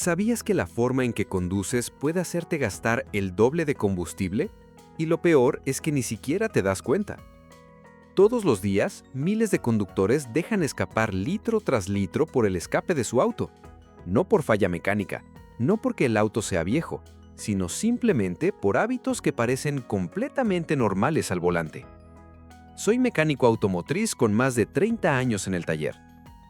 ¿Sabías que la forma en que conduces puede hacerte gastar el doble de combustible? Y lo peor es que ni siquiera te das cuenta. Todos los días, miles de conductores dejan escapar litro tras litro por el escape de su auto. No por falla mecánica, no porque el auto sea viejo, sino simplemente por hábitos que parecen completamente normales al volante. Soy mecánico automotriz con más de 30 años en el taller.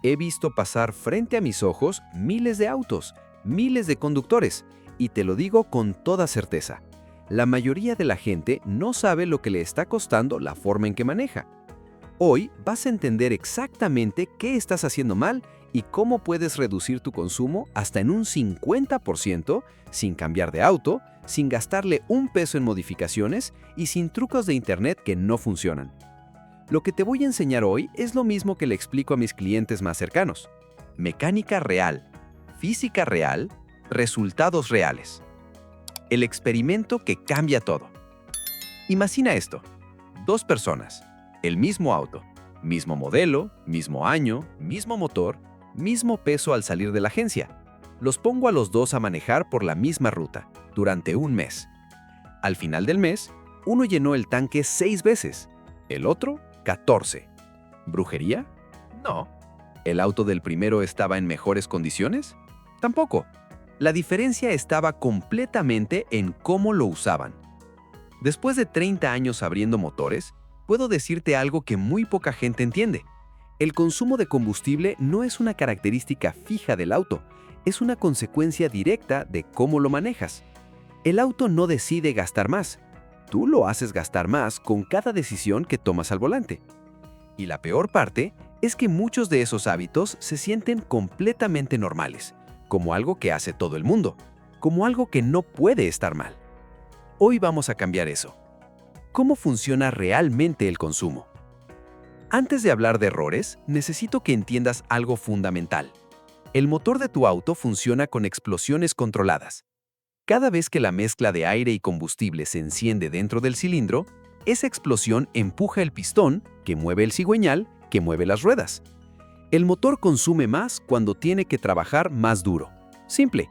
He visto pasar frente a mis ojos miles de autos, miles de conductores, y te lo digo con toda certeza. La mayoría de la gente no sabe lo que le está costando la forma en que maneja. Hoy vas a entender exactamente qué estás haciendo mal y cómo puedes reducir tu consumo hasta en un 50% sin cambiar de auto, sin gastarle un peso en modificaciones y sin trucos de internet que no funcionan. Lo que te voy a enseñar hoy es lo mismo que le explico a mis clientes más cercanos. Mecánica real, física real, resultados reales. El experimento que cambia todo. Imagina esto: dos personas, el mismo auto, mismo modelo, mismo año, mismo motor, mismo peso al salir de la agencia. Los pongo a los dos a manejar por la misma ruta, durante un mes. Al final del mes, uno llenó el tanque 6 veces, el otro 14. ¿Brujería? No. ¿El auto del primero estaba en mejores condiciones? Tampoco. La diferencia estaba completamente en cómo lo usaban. Después de 30 años abriendo motores, puedo decirte algo que muy poca gente entiende. El consumo de combustible no es una característica fija del auto, es una consecuencia directa de cómo lo manejas. El auto no decide gastar más. Tú lo haces gastar más con cada decisión que tomas al volante. Y la peor parte es que muchos de esos hábitos se sienten completamente normales, como algo que hace todo el mundo, como algo que no puede estar mal. Hoy vamos a cambiar eso. ¿Cómo funciona realmente el consumo? Antes de hablar de errores, necesito que entiendas algo fundamental. El motor de tu auto funciona con explosiones controladas. Cada vez que la mezcla de aire y combustible se enciende dentro del cilindro, esa explosión empuja el pistón, que mueve el cigüeñal, que mueve las ruedas. El motor consume más cuando tiene que trabajar más duro. Simple.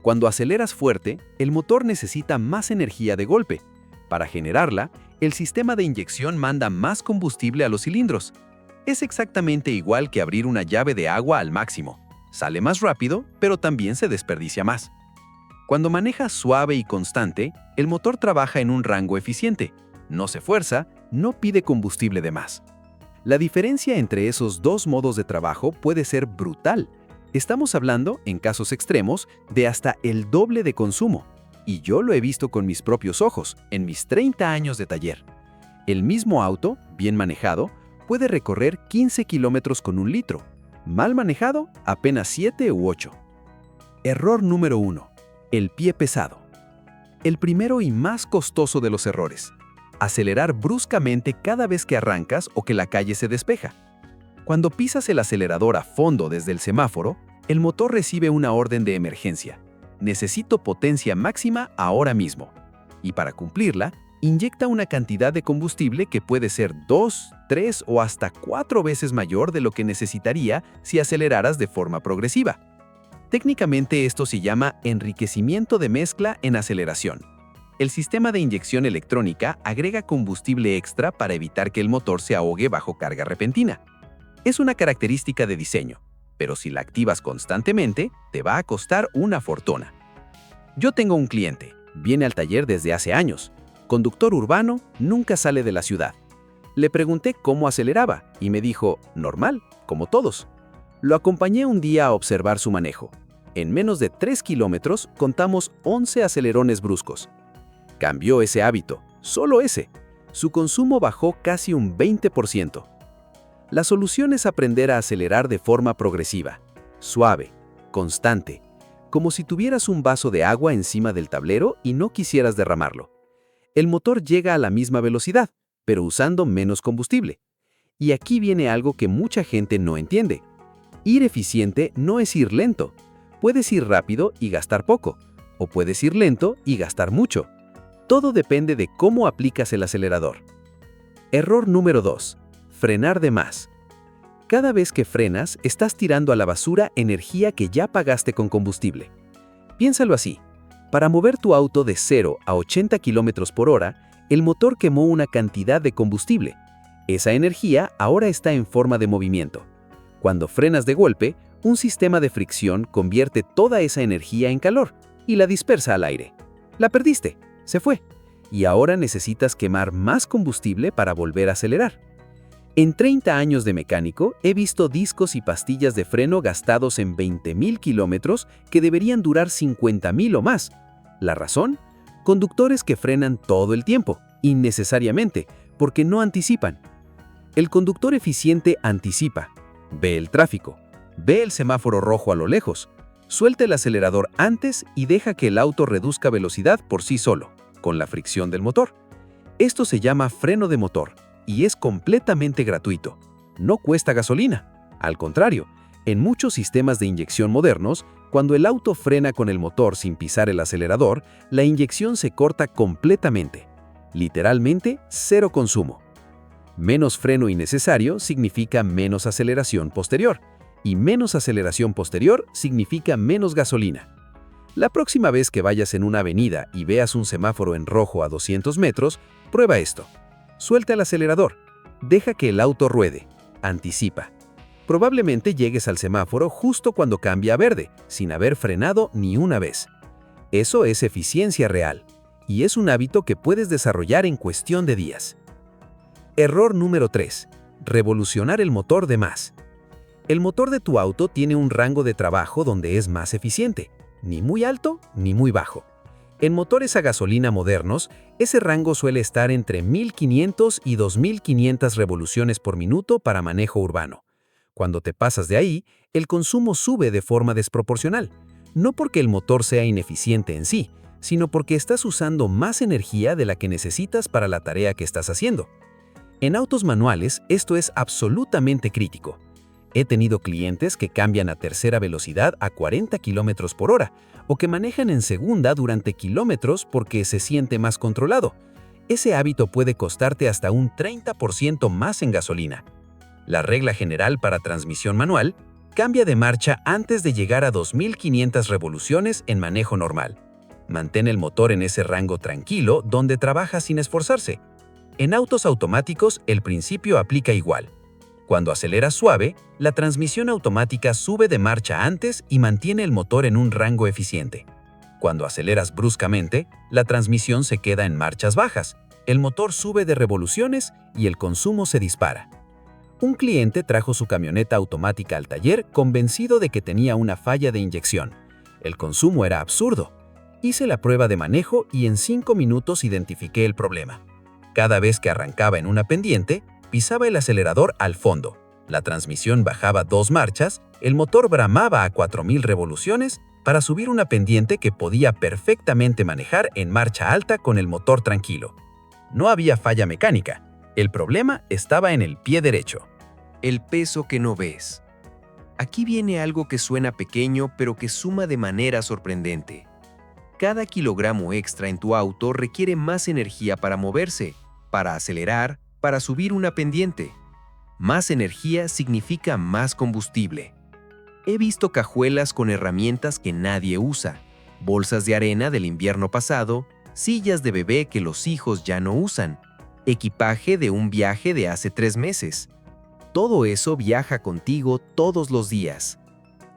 Cuando aceleras fuerte, el motor necesita más energía de golpe. Para generarla, el sistema de inyección manda más combustible a los cilindros. Es exactamente igual que abrir una llave de agua al máximo. Sale más rápido, pero también se desperdicia más. Cuando manejas suave y constante, el motor trabaja en un rango eficiente. No se fuerza, no pide combustible de más. La diferencia entre esos dos modos de trabajo puede ser brutal. Estamos hablando, en casos extremos, de hasta el doble de consumo. Y yo lo he visto con mis propios ojos, en mis 30 años de taller. El mismo auto, bien manejado, puede recorrer 15 kilómetros con 1 litro. Mal manejado, apenas 7 u 8. Error número 1. El pie pesado. El primero y más costoso de los errores. Acelerar bruscamente cada vez que arrancas o que la calle se despeja. Cuando pisas el acelerador a fondo desde el semáforo, el motor recibe una orden de emergencia. Necesito potencia máxima ahora mismo. Y para cumplirla, inyecta una cantidad de combustible que puede ser 2, 3 o hasta 4 veces mayor de lo que necesitaría si aceleraras de forma progresiva. Técnicamente esto se llama enriquecimiento de mezcla en aceleración. El sistema de inyección electrónica agrega combustible extra para evitar que el motor se ahogue bajo carga repentina. Es una característica de diseño, pero si la activas constantemente, te va a costar una fortuna. Yo tengo un cliente, viene al taller desde hace años, conductor urbano, nunca sale de la ciudad. Le pregunté cómo aceleraba y me dijo, normal, como todos. Lo acompañé un día a observar su manejo. En menos de 3 kilómetros contamos 11 acelerones bruscos. Cambió ese hábito, solo ese. Su consumo bajó casi un 20%. La solución es aprender a acelerar de forma progresiva, suave, constante, como si tuvieras un vaso de agua encima del tablero y no quisieras derramarlo. El motor llega a la misma velocidad, pero usando menos combustible. Y aquí viene algo que mucha gente no entiende. Ir eficiente no es ir lento. Puedes ir rápido y gastar poco, o puedes ir lento y gastar mucho. Todo depende de cómo aplicas el acelerador. Error número 2. Frenar de más. Cada vez que frenas, estás tirando a la basura energía que ya pagaste con combustible. Piénsalo así. Para mover tu auto de 0 a 80 km por hora, el motor quemó una cantidad de combustible. Esa energía ahora está en forma de movimiento. Cuando frenas de golpe, un sistema de fricción convierte toda esa energía en calor y la dispersa al aire. La perdiste, se fue. Y ahora necesitas quemar más combustible para volver a acelerar. En 30 años de mecánico, he visto discos y pastillas de freno gastados en 20.000 kilómetros que deberían durar 50.000 o más. ¿La razón? Conductores que frenan todo el tiempo, innecesariamente, porque no anticipan. El conductor eficiente anticipa, ve el tráfico, ve el semáforo rojo a lo lejos, suelta el acelerador antes y deja que el auto reduzca velocidad por sí solo, con la fricción del motor. Esto se llama freno de motor y es completamente gratuito. No cuesta gasolina. Al contrario, en muchos sistemas de inyección modernos, cuando el auto frena con el motor sin pisar el acelerador, la inyección se corta completamente. Literalmente, cero consumo. Menos freno innecesario significa menos aceleración posterior, y menos aceleración posterior significa menos gasolina. La próxima vez que vayas en una avenida y veas un semáforo en rojo a 200 metros, prueba esto. Suelta el acelerador, deja que el auto ruede, anticipa. Probablemente llegues al semáforo justo cuando cambia a verde, sin haber frenado ni una vez. Eso es eficiencia real, y es un hábito que puedes desarrollar en cuestión de días. Error número 3. Revolucionar el motor de más. El motor de tu auto tiene un rango de trabajo donde es más eficiente, ni muy alto ni muy bajo. En motores a gasolina modernos, ese rango suele estar entre 1.500 y 2.500 revoluciones por minuto para manejo urbano. Cuando te pasas de ahí, el consumo sube de forma desproporcional, no porque el motor sea ineficiente en sí, sino porque estás usando más energía de la que necesitas para la tarea que estás haciendo. En autos manuales, esto es absolutamente crítico. He tenido clientes que cambian a tercera velocidad a 40 km por hora o que manejan en segunda durante kilómetros porque se siente más controlado. Ese hábito puede costarte hasta un 30% más en gasolina. La regla general para transmisión manual: cambia de marcha antes de llegar a 2.500 revoluciones en manejo normal. Mantén el motor en ese rango tranquilo donde trabaja sin esforzarse. En autos automáticos, el principio aplica igual. Cuando aceleras suave, la transmisión automática sube de marcha antes y mantiene el motor en un rango eficiente. Cuando aceleras bruscamente, la transmisión se queda en marchas bajas, el motor sube de revoluciones y el consumo se dispara. Un cliente trajo su camioneta automática al taller convencido de que tenía una falla de inyección. El consumo era absurdo. Hice la prueba de manejo y en 5 minutos identifiqué el problema. Cada vez que arrancaba en una pendiente, pisaba el acelerador al fondo, la transmisión bajaba 2 marchas, el motor bramaba a 4.000 revoluciones para subir una pendiente que podía perfectamente manejar en marcha alta con el motor tranquilo. No había falla mecánica, el problema estaba en el pie derecho. El peso que no ves. Aquí viene algo que suena pequeño pero que suma de manera sorprendente. Cada kilogramo extra en tu auto requiere más energía para moverse, para acelerar, para subir una pendiente. Más energía significa más combustible. He visto cajuelas con herramientas que nadie usa, bolsas de arena del invierno pasado, sillas de bebé que los hijos ya no usan, equipaje de un viaje de hace 3 meses. Todo eso viaja contigo todos los días.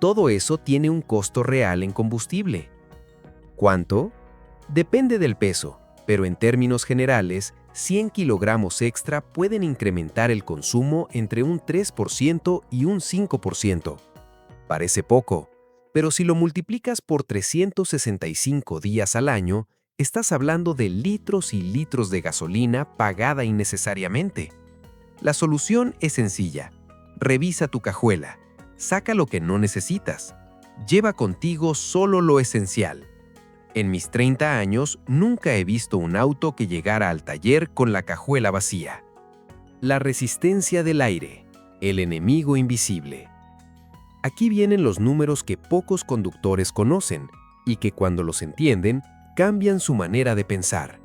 Todo eso tiene un costo real en combustible. ¿Cuánto? Depende del peso, pero en términos generales, 100 kilogramos extra pueden incrementar el consumo entre un 3% y un 5%. Parece poco, pero si lo multiplicas por 365 días al año, estás hablando de litros y litros de gasolina pagada innecesariamente. La solución es sencilla. Revisa tu cajuela, saca lo que no necesitas, lleva contigo solo lo esencial. En mis 30 años, nunca he visto un auto que llegara al taller con la cajuela vacía. La resistencia del aire, el enemigo invisible. Aquí vienen los números que pocos conductores conocen y que cuando los entienden, cambian su manera de pensar.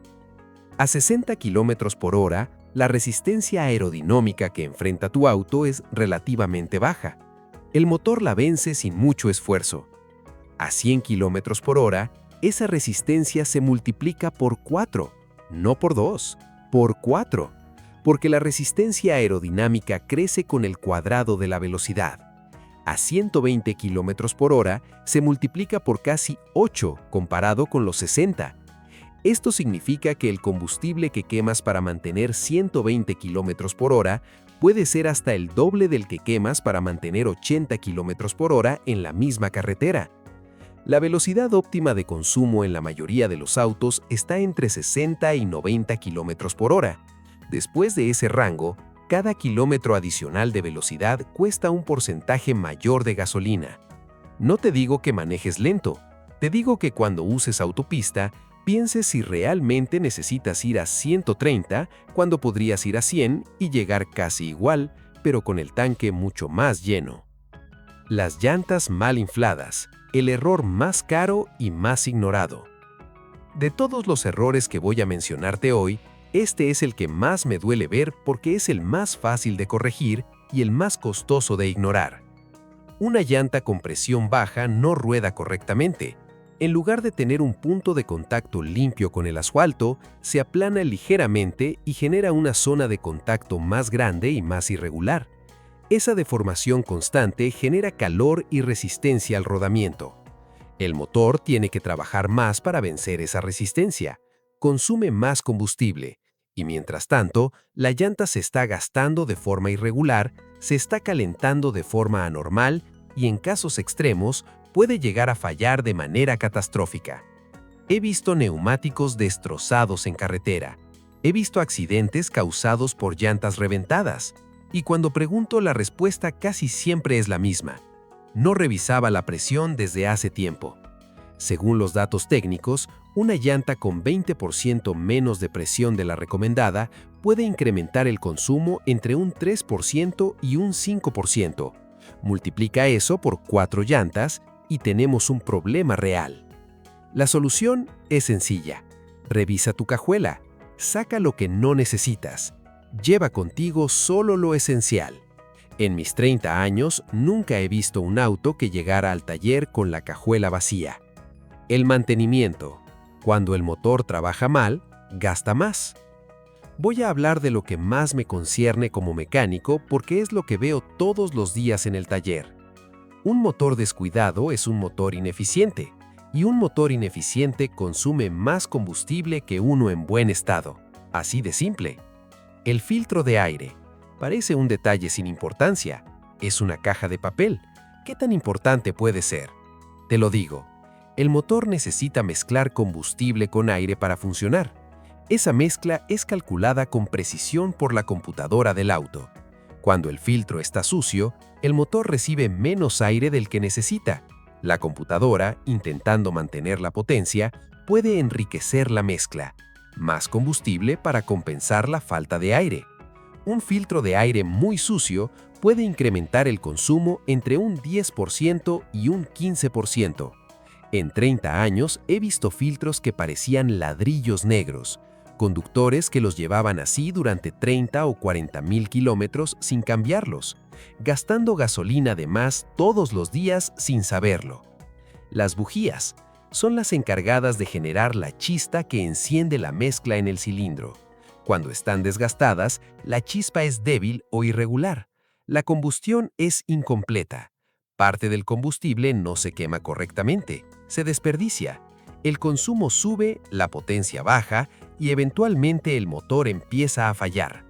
A 60 km por hora, La resistencia aerodinámica que enfrenta tu auto es relativamente baja. El motor la vence sin mucho esfuerzo. A 100 km por hora, esa resistencia se multiplica por 4, no por 2, por 4, porque la resistencia aerodinámica crece con el cuadrado de la velocidad. A 120 km por hora se multiplica por casi 8 comparado con los 60. Esto significa que el combustible que quemas para mantener 120 km por hora puede ser hasta el doble del que quemas para mantener 80 km por hora en la misma carretera. La velocidad óptima de consumo en la mayoría de los autos está entre 60 y 90 km por hora. Después de ese rango, cada kilómetro adicional de velocidad cuesta un porcentaje mayor de gasolina. No te digo que manejes lento, te digo que cuando uses autopista, pienses si realmente necesitas ir a 130 cuando podrías ir a 100 y llegar casi igual, pero con el tanque mucho más lleno. Las llantas mal infladas, el error más caro y más ignorado. De todos los errores que voy a mencionarte hoy, este es el que más me duele ver porque es el más fácil de corregir y el más costoso de ignorar. Una llanta con presión baja no rueda correctamente. En lugar de tener un punto de contacto limpio con el asfalto, se aplana ligeramente y genera una zona de contacto más grande y más irregular. Esa deformación constante genera calor y resistencia al rodamiento. El motor tiene que trabajar más para vencer esa resistencia. Consume más combustible. Y mientras tanto, la llanta se está gastando de forma irregular, se está calentando de forma anormal y en casos extremos puede llegar a fallar de manera catastrófica. He visto neumáticos destrozados en carretera. He visto accidentes causados por llantas reventadas. Y cuando pregunto, la respuesta casi siempre es la misma. No revisaba la presión desde hace tiempo. Según los datos técnicos, una llanta con 20% menos de presión de la recomendada puede incrementar el consumo entre un 3% y un 5%. Multiplica eso por 4 llantas y tenemos un problema real. La solución es sencilla. Revisa tu cajuela, saca lo que no necesitas. Lleva contigo solo lo esencial. En mis 30 años nunca he visto un auto que llegara al taller con la cajuela vacía. El mantenimiento. Cuando el motor trabaja mal, gasta más. Voy a hablar de lo que más me concierne como mecánico porque es lo que veo todos los días en el taller. Un motor descuidado es un motor ineficiente, y un motor ineficiente consume más combustible que uno en buen estado. Así de simple. El filtro de aire. Parece un detalle sin importancia. Es una caja de papel. ¿Qué tan importante puede ser? Te lo digo. El motor necesita mezclar combustible con aire para funcionar. Esa mezcla es calculada con precisión por la computadora del auto. Cuando el filtro está sucio, el motor recibe menos aire del que necesita. La computadora, intentando mantener la potencia, puede enriquecer la mezcla. Más combustible para compensar la falta de aire. Un filtro de aire muy sucio puede incrementar el consumo entre un 10% y un 15%. En 30 años he visto filtros que parecían ladrillos negros, conductores que los llevaban así durante 30 o 40 mil kilómetros sin cambiarlos, gastando gasolina de más todos los días sin saberlo. Las bujías son las encargadas de generar la chispa que enciende la mezcla en el cilindro. Cuando están desgastadas, la chispa es débil o irregular. La combustión es incompleta. Parte del combustible no se quema correctamente, se desperdicia. El consumo sube, la potencia baja y eventualmente el motor empieza a fallar.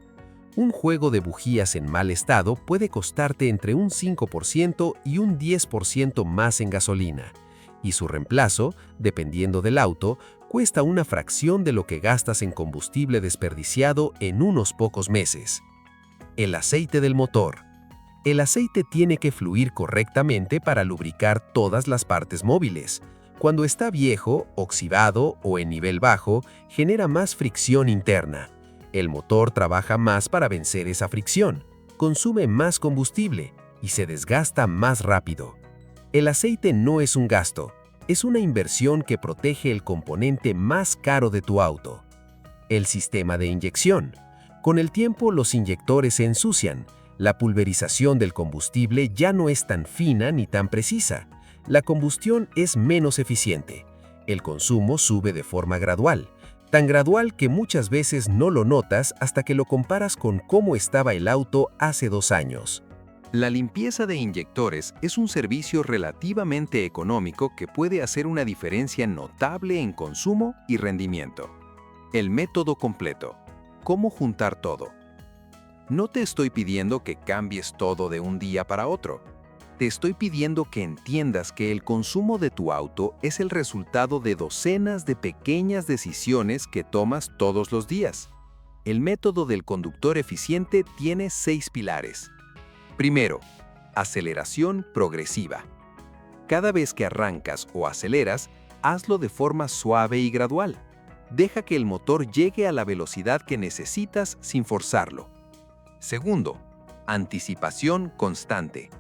Un juego de bujías en mal estado puede costarte entre un 5% y un 10% más en gasolina, y su reemplazo, dependiendo del auto, cuesta una fracción de lo que gastas en combustible desperdiciado en unos pocos meses. El aceite del motor. El aceite tiene que fluir correctamente para lubricar todas las partes móviles. Cuando está viejo, oxidado o en nivel bajo, genera más fricción interna. El motor trabaja más para vencer esa fricción, consume más combustible y se desgasta más rápido. El aceite no es un gasto, es una inversión que protege el componente más caro de tu auto. El sistema de inyección. Con el tiempo, los inyectores se ensucian. La pulverización del combustible ya no es tan fina ni tan precisa. La combustión es menos eficiente. El consumo sube de forma gradual, tan gradual que muchas veces no lo notas hasta que lo comparas con cómo estaba el auto hace 2 años. La limpieza de inyectores es un servicio relativamente económico que puede hacer una diferencia notable en consumo y rendimiento. El método completo. ¿Cómo juntar todo? No te estoy pidiendo que cambies todo de un día para otro. Te estoy pidiendo que entiendas que el consumo de tu auto es el resultado de docenas de pequeñas decisiones que tomas todos los días. El método del conductor eficiente tiene 6 pilares. Primero, aceleración progresiva. Cada vez que arrancas o aceleras, hazlo de forma suave y gradual. Deja que el motor llegue a la velocidad que necesitas sin forzarlo. Segundo, anticipación constante.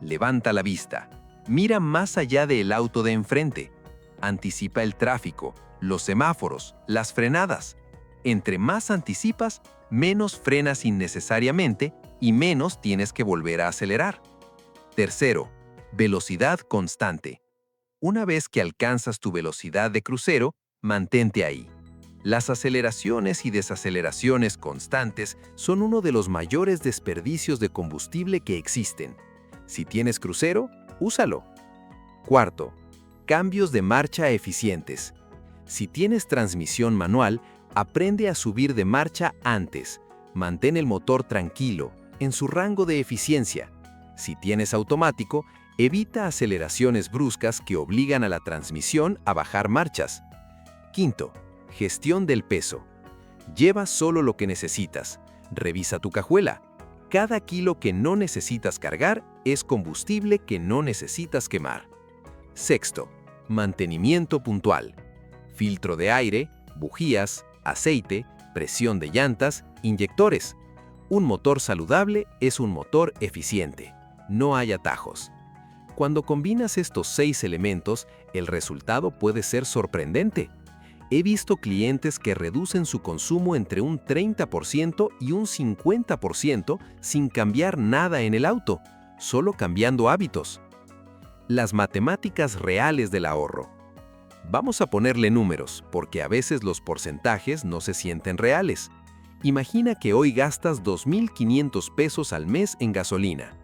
Levanta la vista. Mira más allá del auto de enfrente. Anticipa el tráfico, los semáforos, las frenadas. Entre más anticipas, menos frenas innecesariamente y menos tienes que volver a acelerar. Tercero, velocidad constante. Una vez que alcanzas tu velocidad de crucero, mantente ahí. Las aceleraciones y desaceleraciones constantes son uno de los mayores desperdicios de combustible que existen. Si tienes crucero, úsalo. Cuarto, cambios de marcha eficientes. Si tienes transmisión manual, aprende a subir de marcha antes. Mantén el motor tranquilo, en su rango de eficiencia. Si tienes automático, evita aceleraciones bruscas que obligan a la transmisión a bajar marchas. Quinto, gestión del peso. Lleva solo lo que necesitas. Revisa tu cajuela. Cada kilo que no necesitas cargar es combustible que no necesitas quemar. Sexto, mantenimiento puntual. Filtro de aire, bujías, aceite, presión de llantas, inyectores. Un motor saludable es un motor eficiente. No hay atajos. Cuando combinas estos 6 elementos, el resultado puede ser sorprendente. He visto clientes que reducen su consumo entre un 30% y un 50% sin cambiar nada en el auto, solo cambiando hábitos. Las matemáticas reales del ahorro. Vamos a ponerle números, porque a veces los porcentajes no se sienten reales. Imagina que hoy gastas 2,500 pesos al mes en gasolina.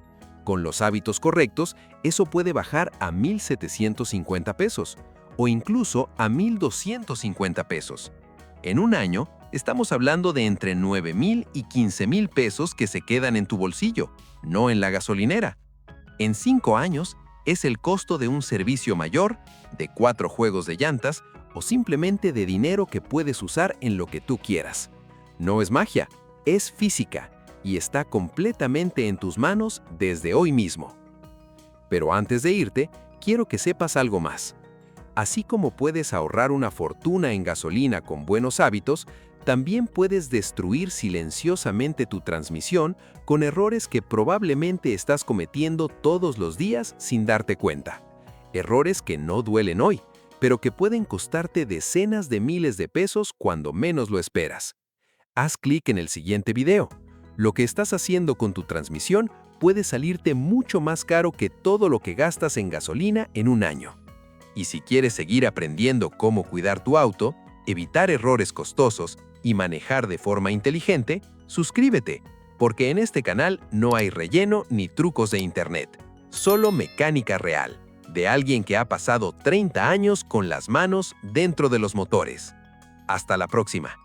Con los hábitos correctos, eso puede bajar a 1,750 pesos. O incluso a 1,250 pesos. En un año, estamos hablando de entre 9,000 y 15,000 pesos que se quedan en tu bolsillo, no en la gasolinera. En 5 años, es el costo de un servicio mayor, de 4 juegos de llantas o simplemente de dinero que puedes usar en lo que tú quieras. No es magia, es física y está completamente en tus manos desde hoy mismo. Pero antes de irte, quiero que sepas algo más. Así como puedes ahorrar una fortuna en gasolina con buenos hábitos, también puedes destruir silenciosamente tu transmisión con errores que probablemente estás cometiendo todos los días sin darte cuenta. Errores que no duelen hoy, pero que pueden costarte decenas de miles de pesos cuando menos lo esperas. Haz clic en el siguiente video. Lo que estás haciendo con tu transmisión puede salirte mucho más caro que todo lo que gastas en gasolina en un año. Y si quieres seguir aprendiendo cómo cuidar tu auto, evitar errores costosos y manejar de forma inteligente, suscríbete, porque en este canal no hay relleno ni trucos de internet, solo mecánica real, de alguien que ha pasado 30 años con las manos dentro de los motores. Hasta la próxima.